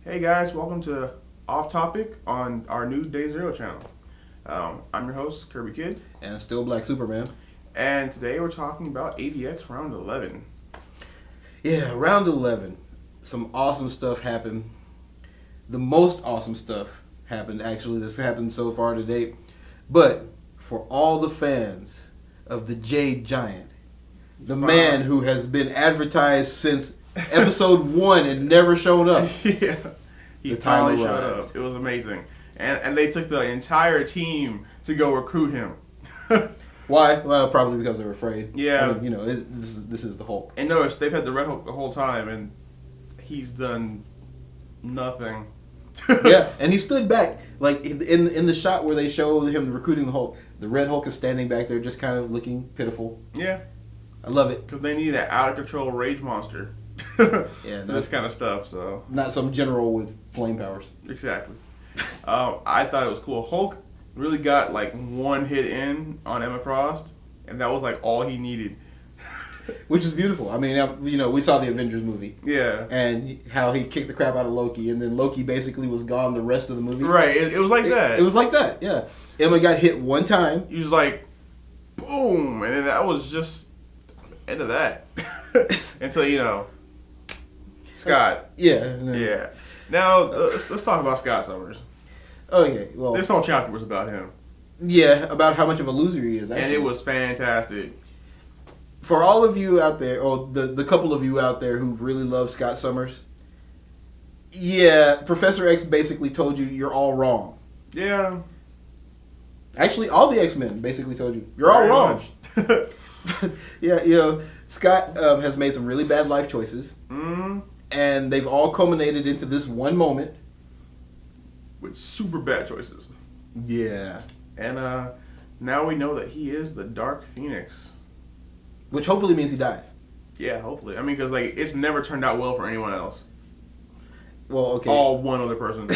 Hey guys, welcome to Off Topic on our new DayZer0 channel. I'm your host, Kerbykidd. And still Black Superman. And today we're talking about AVX round 11. Yeah, round 11. Some awesome stuff happened. The most awesome stuff happened, actually, that's happened so far to date. But for all the fans of the Jade Giant, the man who has been advertised since episode 1 and never shown up. Yeah, he finally showed up. It was amazing. And they took the entire team to go recruit him. Why? Well, probably because they're afraid. Yeah. I mean, this is the Hulk. And notice, they've had the Red Hulk the whole time, and he's done nothing. Yeah, and he stood back, like, in the shot where they show him recruiting the Hulk, the Red Hulk is standing back there just kind of looking pitiful. Yeah. I love it. Because they need an out-of-control rage monster. Yeah, this kind of stuff, so. Not some general with flame powers. Exactly. I thought it was cool. Hulk really got, like, one hit in on Emma Frost, and that was, like, all he needed. Which is beautiful. I mean, you know, we saw the Avengers movie. Yeah. And how he kicked the crap out of Loki, and then Loki basically was gone the rest of the movie. Right. It was like that. It was like that, yeah. Emma got hit one time. He was like, boom, and then that was just the end of that. Until, you know, Scott. Yeah. Yeah. Now, let's talk about Scott Summers. Okay, well. This whole chapter was about him. Yeah, about how much of a loser he is, actually. And it was fantastic. For all of you out there, or the couple of you out there who really love Scott Summers, yeah, Professor X basically told you you're all wrong. Yeah. Actually, all the X-Men basically told you you're all wrong. Yeah, you know, Scott has made some really bad life choices, and they've all culminated into this one moment with super bad choices. Yeah, and now we know that he is the Dark Phoenix. Which hopefully means he dies. Yeah, hopefully. I mean, because like it's never turned out well for anyone else. Well, okay. All one other person.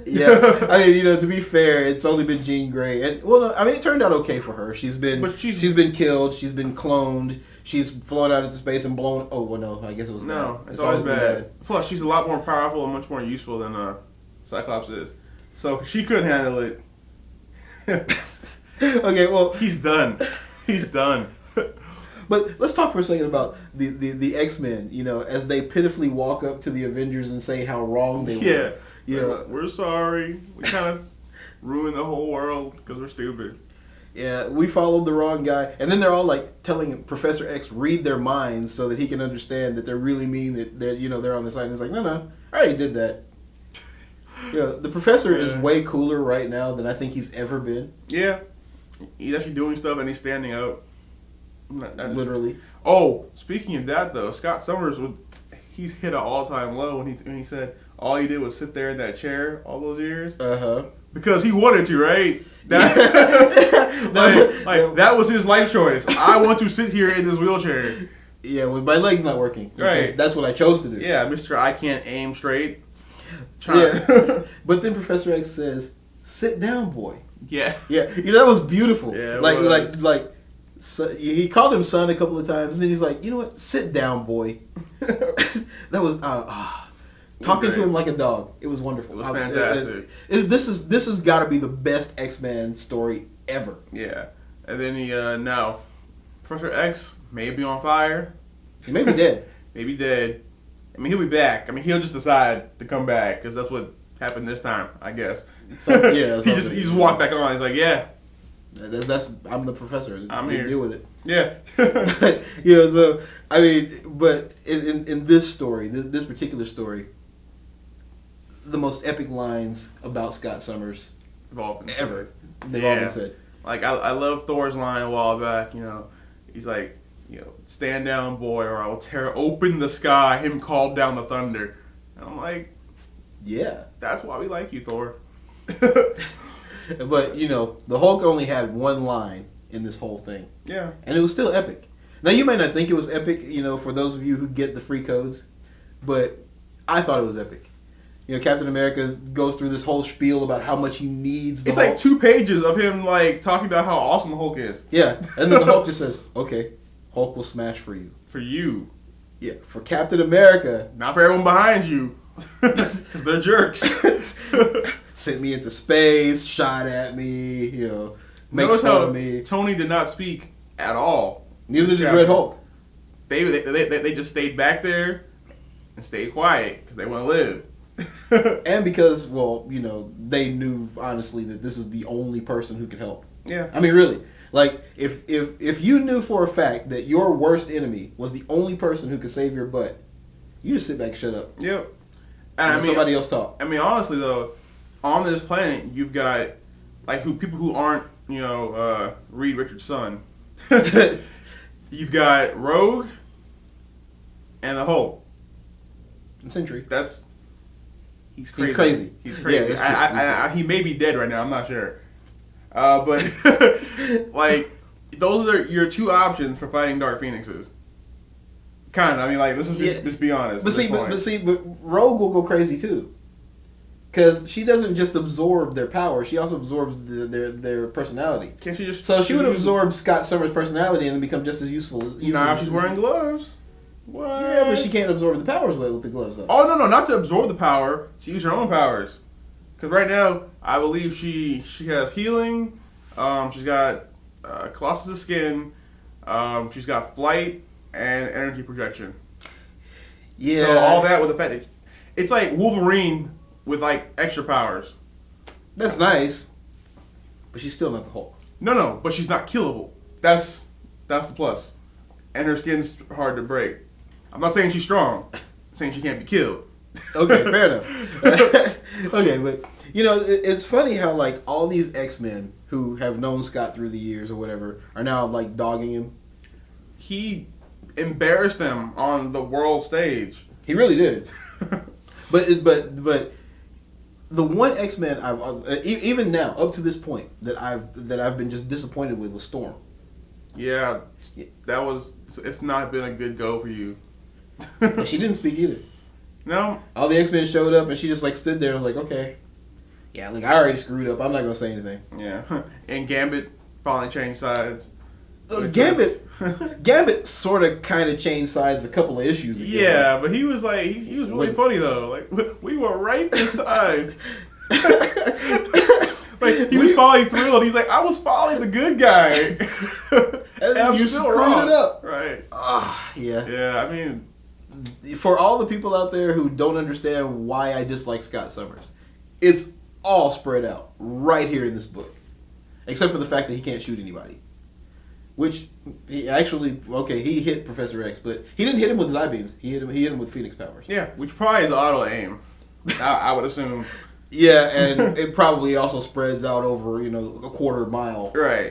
Yeah, I mean, you know, to be fair, it's only been Jean Grey, and well, no, I mean, it turned out okay for her. She's been killed. She's been cloned. She's flown out into space and blown. Oh well, no, I guess it was no. bad. It's always bad. Plus, she's a lot more powerful and much more useful than Cyclops is. So she couldn't handle it. Okay, well, he's done. He's done. But let's talk for a second about the X-Men, you know, as they pitifully walk up to the Avengers and say how wrong they were. Yeah. You know, we're sorry. We kind of ruined the whole world because we're stupid. Yeah, we followed the wrong guy. And then they're all like telling Professor X read their minds so that he can understand that they're really mean that you know, they're on the side. And he's like, no, I already did that. You know, the Professor is way cooler right now than I think he's ever been. Yeah. He's actually doing stuff and he's standing up. Literally. Oh, speaking of that though, Scott Summers he's hit an all-time low when he said all he did was sit there in that chair all those years. Because he wanted to, right? That was his life choice. I want to sit here in this wheelchair. Yeah, with my legs not working. Right. That's what I chose to do. Yeah, Mr. I can't aim straight. Yeah. But then Professor X says, "Sit down, boy." Yeah. Yeah. You know, that was beautiful. Yeah, like. So he called him son a couple of times, and then he's like, "You know what? Sit down, boy." That was talking to him like a dog. It was wonderful. It was fantastic. This has got to be the best X-Men story ever. Yeah, and then he now Professor X may be on fire. He may be dead. Maybe dead. I mean, he'll be back. I mean, he'll just decide to come back because that's what happened this time, I guess. Yeah, he just walked back on. He's like, yeah. I'm the professor. I'm here. Deal with it. Yeah. You know, so I mean, but in this story, this particular story, the most epic lines about Scott Summers ever. They've all been said. Like I love Thor's line a while back. You know, he's like, you know, stand down, boy, or I'll tear open the sky. Him called down the thunder. And I'm like, yeah, that's why we like you, Thor. But, you know, the Hulk only had one line in this whole thing. Yeah. And it was still epic. Now, you may not think it was epic, you know, for those of you who get the free codes, but I thought it was epic. You know, Captain America goes through this whole spiel about how much he needs the Hulk. It's like 2 pages of him, like, talking about how awesome the Hulk is. Yeah. And then the Hulk just says, okay, Hulk will smash for you. For you. Yeah, for Captain America. Not for everyone behind you. Because they're jerks. Sent me into space, shot at me, makes Notice fun how of me. Tony did not speak at all. Neither did Red Hulk. They just stayed back there and stayed quiet because they want to live. And because, they knew, honestly, that this is the only person who could help. Yeah. I mean, really. Like, if you knew for a fact that your worst enemy was the only person who could save your butt, you just sit back and shut up. Yep. And let somebody else talk. I mean, honestly, though, on this planet, you've got, people who aren't, Reed Richards' son. You've got Rogue and the Hulk. Century. He's crazy. He's crazy. He's crazy. Yeah, he may be dead right now. I'm not sure. But those are your two options for fighting Dark Phoenixes. Kind of. I mean, this is just be honest. But Rogue will go crazy too, because she doesn't just absorb their power; she also absorbs their personality. Can't she just? So she would absorb Scott Summers' personality and then become just as useful. Nah, she's wearing gloves. What? Yeah, but she can't absorb the powers with the gloves though. Oh no, not to absorb the power. To use her own powers. Because right now, I believe she has healing. She's got Colossus' skin. She's got flight and energy projection. Yeah. So all that with the fact that it's like Wolverine with extra powers. That's nice, but she's still not the Hulk. No, but she's not killable. That's the plus. And her skin's hard to break. I'm not saying she's strong. I'm saying she can't be killed. Okay, fair enough. Okay, but it's funny how all these X-Men who have known Scott through the years or whatever are now dogging him. He embarrassed them on the world stage. He really did. but the one X-Men I've even now up to this point that I've been just disappointed with was Storm. Yeah, it's not been a good go for you. And she didn't speak either. No. All the X-Men showed up and she just stood there and was like, okay. Yeah, I already screwed up. I'm not going to say anything. Yeah. And Gambit finally changed sides. Gambit sort of kind of changed sides a couple of issues ago. Yeah, but he was he was really funny though. We were right this time. He was following through and he's like, I was following the good guy. And I'm you still screwed it up. Right. Yeah. Yeah, I mean, for all the people out there who don't understand why I dislike Scott Summers, it's all spread out right here in this book. Except for the fact that he can't shoot anybody. Which, he hit Professor X, but he didn't hit him with his eye beams. He hit him with Phoenix powers. Yeah, which probably is auto aim. I would assume. Yeah, and it probably also spreads out over, a quarter mile. Right.